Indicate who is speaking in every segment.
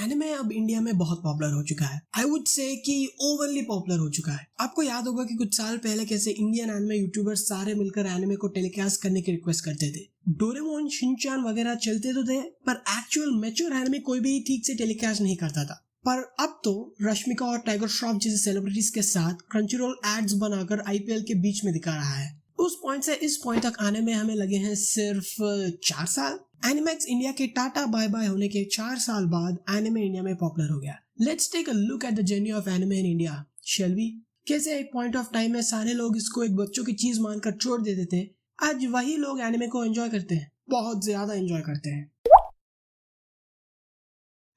Speaker 1: Anime अब India में बहुत पॉपुलर हो चुका है। आई वुड से कि ओवरली पॉपुलर हो चुका है। आपको याद होगा कि कुछ साल पहले कैसे इंडियन एनिमे यूट्यूबर्स सारे मिलकर एनिमे को टेलीकास्ट करने की रिक्वेस्ट करते थे। डोरेमोन, शिनचैन वगैरह चलते तो थे, पर एक्चुअल मैच्योर एनिमे कोई भी ठीक से टेलीकास्ट नहीं करता था। पर अब तो रश्मिका और टाइगर श्रॉफ जैसे सेलिब्रिटीज के साथ क्रंचीरोल एड्स बनाकर आईपीएल के बीच में दिखा रहा है। उस पॉइंट से इस पॉइंट तक आने में हमें लगे हैं सिर्फ 4 साल। एनिमैक्स इंडिया के टाटा बाय बाय होने के 4 साल बाद एनिमे इंडिया में पॉपुलर हो गया। Let's take a look at the journey of anime in India, shall we? कैसे एक पॉइंट ऑफ टाइम में सारे लोग इसको एक बच्चों की चीज मानकर छोड़ देते थे, आज वही लोग एनिमे को एंजॉय करते हैं, बहुत ज्यादा एंजॉय करते हैं।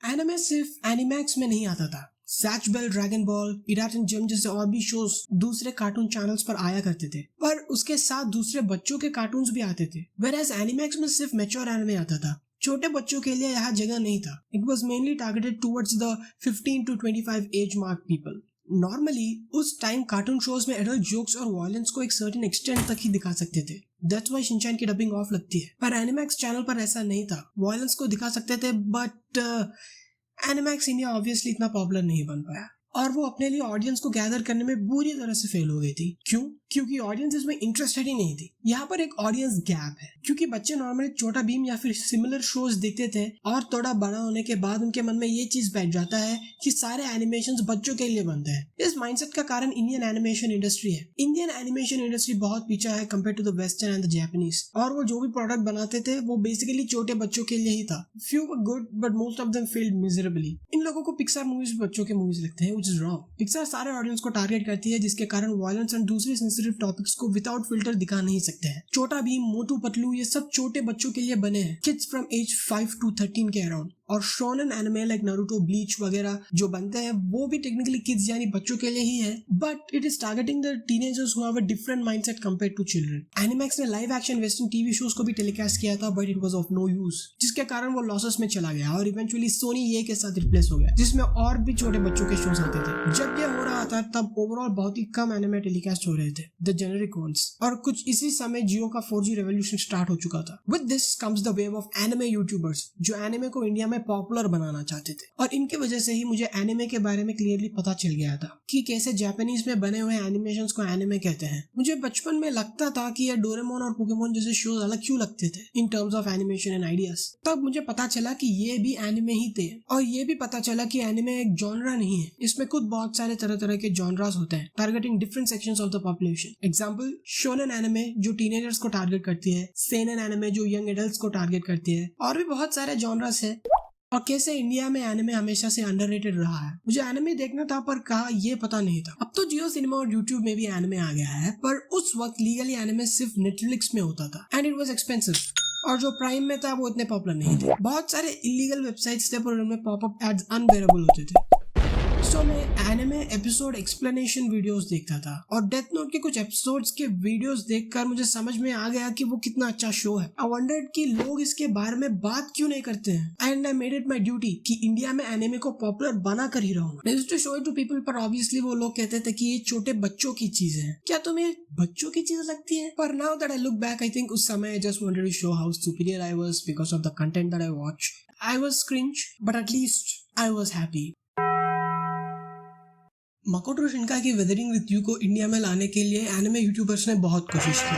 Speaker 1: एनिमे सिर्फ एनिमैक्स में नहीं आता था। सैच बेल, ड्रैगन बॉल, इराटन जेम जैसे और भी शोज दूसरे कार्टून चैनल्स पर आया करते थे, पर उसके साथ दूसरे बच्चों के कार्टून्स भी आते थे। वेयरएज एनिमैक्स में सिर्फ मैच्योर एनिमे आता था। छोटे बच्चों के लिए यहाँ जगह नहीं था। It was mainly targeted towards the 15 to 25 age mark people. Normally उस टाइम कार्टून शोज में एडल्ट जोक्स और वायलेंस को एक सर्टेन एक्सटेंट तक ही दिखा सकते थे। दैट्स व्हाई शिनचैन की डबिंग ऑफ लगती है। पर एनिमैक्स चैनल पर ऐसा नहीं था। वायलेंस को दिखा सकते थे, बट एनिमैक्स इंडिया ऑब्वियसली इतना पॉपुलर नहीं बन पाया और वो अपने लिए ऑडियंस को गैदर करने में बुरी तरह से फेल हो गई थी। क्यों? क्योंकि ऑडियंस इसमें इंटरेस्टेड ही नहीं थी। यहाँ पर एक ऑडियंस गैप है, क्योंकि बच्चे नॉर्मली छोटा भीम या फिर सिमिलर शोज देखते थे और थोड़ा बड़ा होने के बाद उनके मन में ये चीज बैठ जाता है कि सारे एनिमेशंस बच्चों के लिए बनते हैं। इस माइंडसेट का कारण इंडियन एनिमेशन इंडस्ट्री है। इंडियन एनिमेशन इंडस्ट्री बहुत पीछा है compare to the western and the Japanese, और वो जो भी प्रोडक्ट बनाते थे वो बेसिकली छोटे बच्चों के लिए ही था। Few were good but most of them failed miserably. इन लोगों को पिक्सार मूवीज बच्चों के मूवीज लगते हैं, व्हिच इज रॉन्ग। पिक्सार सारे ऑडियंस को टारगेट करती है, जिसके कारण वायलेंस एंड दूसरे सेंसिटिव टॉपिक्स को विदाउट फिल्टर दिखा नहीं सकते हैं। छोटा भीम, मोटू पतलू ये सब छोटे बच्चों के लिए बने हैं, किड्स फ्रॉम एज 5 to 13 के अराउंड। और shonen anime like Naruto, bleach वगैरह जो बनते हैं वो भी टेक्निकली किड्स यानी बच्चों के लिए ही है, but it is targeting the teenagers who have a different mindset compared to children. Animax ने live action western TV shows को भी टेलीकास्ट किया था, but it was of no use, जिसके कारण वो लॉसेस में चला गया और इवेंचुअली सोनी ये के साथ रिप्लेस हो गया, जिसमें और भी छोटे बच्चों के शोज आते थे। जब ये हो रहा था तब ओवरऑल बहुत ही कम एनिमे टेलीकास्ट हो रहे थे, द जेनेरिक वंस, और कुछ इसी समय जियो का 4G रेवोल्यूशन स्टार्ट हो चुका था। With this comes the wave of anime YouTubers जो एनिमे को इंडिया में पॉपुलर बनाना चाहते थे, और इनके वजह से ही मुझे एनिमे के बारे में क्लियरली पता चल गया था कि कैसे जापानीज में बने हुए एनिमेशंस को एनिमे कहते हैं। मुझे बचपन में लगता था कि ये डोरेमोन और पोकेमोन जैसे शोज अलग क्यों लगते थे in terms of animation and ideas. तब मुझे पता चला कि ये भी एनिमे ही थे, और ये भी पता चला कि एनिमे एक जॉनरा नहीं है। इसमें खुद बहुत सारे तरह तरह के जॉनरास होते हैं, targeting different sections of the population. Example, shonen anime जो टीनेजर्स को टारगेट करती है, सेनेन एनिमे जो यंग एडल्ट्स को टारगेट करती है, और भी बहुत सारे जॉनरास है। और कैसे इंडिया में एनिमे हमेशा से अंडररेटेड रहा है। मुझे एनिमे देखना था पर कहा ये पता नहीं था। अब तो जियो सिनेमा और यूट्यूब में भी एनिमे आ गया है, पर उस वक्त लीगली एनिमे सिर्फ नेटफ्लिक्स में होता था एंड इट वाज एक्सपेंसिव, और जो प्राइम में था वो इतने पॉपुलर नहीं थे। बहुत सारे इलीगल वेबसाइट्स थे पर उनमें पॉपअप एड्स अनबेरेबल होते थे। सो मैं एनिमे एपिसोड एक्सप्लेनेशन वीडियोस देखता था, और डेथ नोट के कुछ एपिसोड्स के वीडियोस देखकर मुझे समझ में आ गया कि वो कितना अच्छा शो है। आई वंडर्ड कि लोग इसके बारे में बात क्यों नहीं करते हैं, and I made it my duty कि इंडिया में एनिमे को पॉपुलर बना कर ही रहूंगा। I used to show it to people, पर ऑब्वियसली वो लोग कहते थे कि ये छोटे बच्चों की चीज है। क्या तुम्हें बच्चों की चीज लगती है? पर now that I look back, I think उस समय I just wanted to show how superior I was because of the content that I watch. I was cringe, but at least I was happy. Makoto Shinkai की weathering with you को India में लाने के लिए anime YouTubers ने बहुत कोशिश की।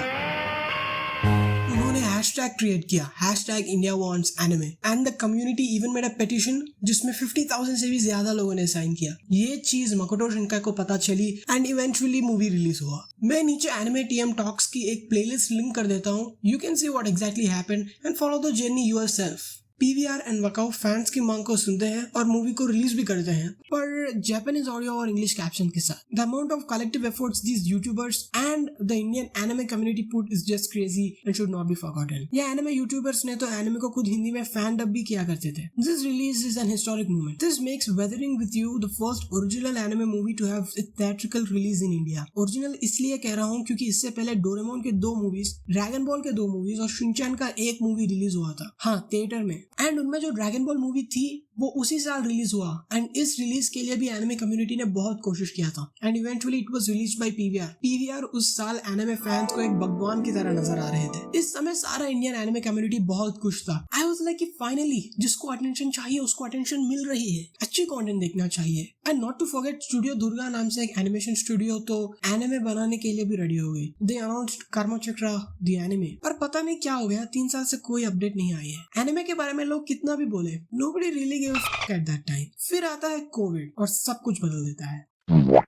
Speaker 1: उन्होंने हैशटैग क्रिएट किया, #IndiaWantsAnime, and the community even made a petition जिसमें 50,000 से भी ज्यादा लोगों ने साइन किया। ये चीज मकोटो शिनकाई को पता चली एंड इवेंचुअली मूवी रिलीज हुआ। मैं नीचे एनिमे टीएम टॉक्स की एक प्लेलिस्ट लिंक कर देता हूँ। You can see what exactly happened and follow the journey yourself. PVR and वकाउ फैंस की मांग को सुनते हैं और मूवी को रिलीज भी करते हैं, पर जापानीज ऑडियो और इंग्लिश कैप्शन के साथ। The amount of collective efforts these YouTubers and the Indian anime community put is just crazy and should not be forgotten. ये एनिमे यूट्यूबर्स ने तो एनिमे को खुद हिंदी में फैन डब भी किया करते थे। This release is an historic movement. This makes weathering with you the first original anime movie two have a theatrical release in India. Original इसलिए कह रहा हूँ क्योंकि इससे पहले डोरेमोन के 2 मूवीज, ड्रैगन बॉल के 2 मूवीज और शिनचैन का 1 मूवी रिलीज हुआ था, हाँ थिएटर में, एंड उनमें जो ड्रैगन बॉल मूवी थी वो उसी साल रिलीज हुआ एंड इस रिलीज के लिए भी एनिमे कम्युनिटी ने बहुत कोशिश किया था and eventually it was released by PVR उस साल एनिमे फैंस को एक भगवान की तरह नजर आ रहे थे। इस समय सारा इंडियन एनिमे कम्युनिटी बहुत खुश था। आई वाज लाइक कि फाइनली जिसको अटेंशन चाहिए उसको अटेंशन मिल रही है, अच्छी कंटेंट देखना चाहिए। And not to forget studio Durga नाम से एक एनिमेशन स्टूडियो तो एनिमे बनाने के लिए भी रेडी हो गई। They announced Karma Chakra the anime, पर पता नहीं क्या हो गया, 3 साल से कोई अपडेट नहीं आई है। एनिमे के बारे में लोग कितना भी बोले, nobody really give a fuck at that time. फिर आता है कोविड और सब कुछ बदल देता है।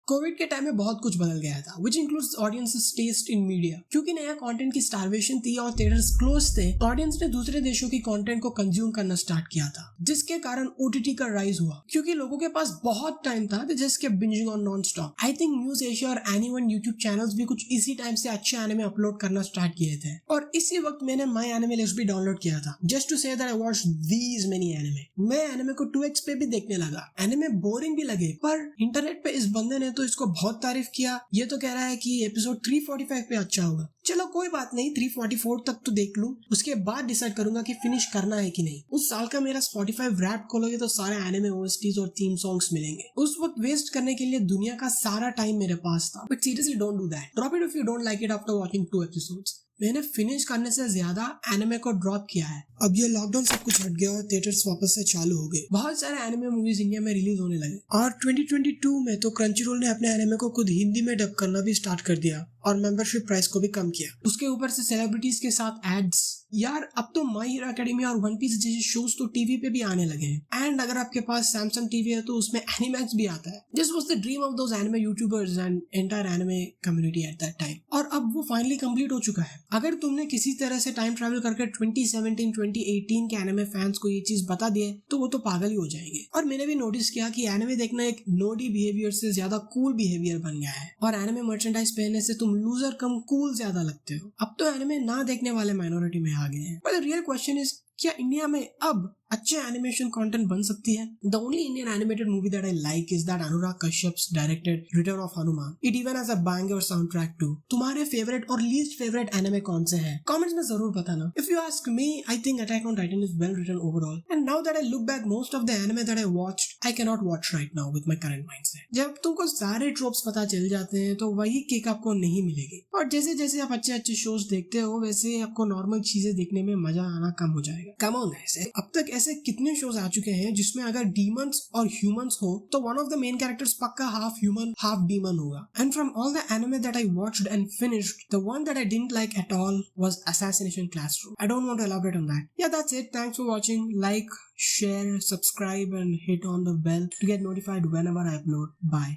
Speaker 1: कोविड के टाइम में बहुत कुछ बदल गया था, which includes audiences taste in media. क्योंकि नया कंटेंट की स्टारवेशन थी और थिएटर्स क्लोज थे, ऑडियंस ने दूसरे देशों की कंटेंट को कंज्यूम करना स्टार्ट किया था, जिसके कारण ओटीटी का राइज हुआ। क्योंकि लोगों के पास बहुत टाइम था, they just kept bingeing on non stop. I think news Asia और एनीवन यूट्यूब चैनल्स भी कुछ इसी टाइम से अच्छे एनिमे अपलोड करना स्टार्ट किए थे और इसी वक्त मैंने माय एनिमे लिस्ट भी डाउनलोड किया था just to say that I watched these many anime. मैं एनिमे को 2x पे भी देखने लगा। एनिमे बोरिंग भी लगे, पर इंटरनेट पे इस बंदे ने तो इसको बहुत तारीफ किया। ये तो कह रहा है कि एपिसोड 345 पे अच्छा होगा। चलो कोई बात नहीं, 344 तक तो देख लूं, उसके बाद डिसाइड करूंगा कि फिनिश करना है कि नहीं। उस साल का मेरा स्पॉटिफाई रैप खोलोगे तो सारे एनिमे ओएसटीज और थीम सॉन्ग्स मिलेंगे। उस वक्त वेस्ट करने के लिए दुनिया का सारा टाइम मेरे पास था, but seriously don't do that. Drop it if you don't like it after watching 2 episodes. मैंने फिनिश करने से ज्यादा एनिमे को ड्रॉप किया है। अब ये लॉकडाउन सब कुछ हट गया और थिएटर्स वापस से चालू हो गए। बहुत सारे एनिमे मूवीज इंडिया में रिलीज होने लगे और 2022 में तो क्रंचीरोल ने अपने एनिमे को खुद हिंदी में डब करना भी स्टार्ट कर दिया और मेंबरशिप प्राइस को भी कम किया। उसके ऊपर से सेलिब्रिटीज के साथ एड्स। यार अब तो माय हीरो एकेडमी और वन पीस जैसे शोज तो टीवी पे भी आने लगे हैं। एंड अगर आपके पास सैमसंग टीवी है तो उसमें एनिमैक्स भी आता है। This was the dream of those anime YouTubers and entire anime community at that time, और अब वो फाइनली कंप्लीट हो चुका है। अगर तुमने किसी तरह से टाइम ट्रैवल करके 2017 2018 के एनिमे फैंस को ये चीज बता दिए तो वो तो पागल ही हो जाएंगे। और मैंने भी नोटिस किया कि एनिमे देखना एक नोडी बिहेवियर से ज्यादा कूल बिहेवियर बन गया है और एनिमे मर्चेंडाइज पहनने से तुम लूजर कम कूल ज्यादा लगते हो। अब तो एनिमे ना देखने वाले माइनॉरिटी में आ गए हैं। But the real question is, क्या इंडिया में अब अच्छे एनिमेशन कंटेंट बन सकती है? The only Indian animated movie that I like is that Anurag Kashyap's directed Return of Hanuman. It even has a banger soundtrack too. तुम्हारे favourite और least favourite anime कौन से हैं? कमेंट्स में जरूर बताना। If you ask me, I think Attack on Titan is well written overall. And now that I look back, most of the anime that I watched, I cannot watch right now with my current mindset. जब तुमको सारे tropes पता चल जाते हैं तो वही kick आपको नहीं मिलेगी। और जैसे जैसे आप अच्छे अच्छे शोज देखते हो वैसे आपको नॉर्मल चीजें देखने में मजा आना कम हो जाएगा। Come on guys, अब तक ऐसे कितने शोज आ चुके हैं जिसमें अगर डीमंस और ह्यूमंस हो तो one of the main characters पक्का हाफ ह्यूमन हाफ डीमन होगा। And from all the anime that I watched and finished, the one that I didn't like at all was assassination classroom. I don't want to elaborate on that. Yeah that's it. Thanks for watching. Like, share, subscribe and hit on the bell to get notified whenever I upload. Bye.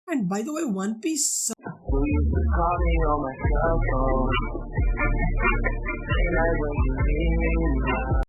Speaker 1: And by the way, One Piece. You used to call me on my cell phone. And I when you need me.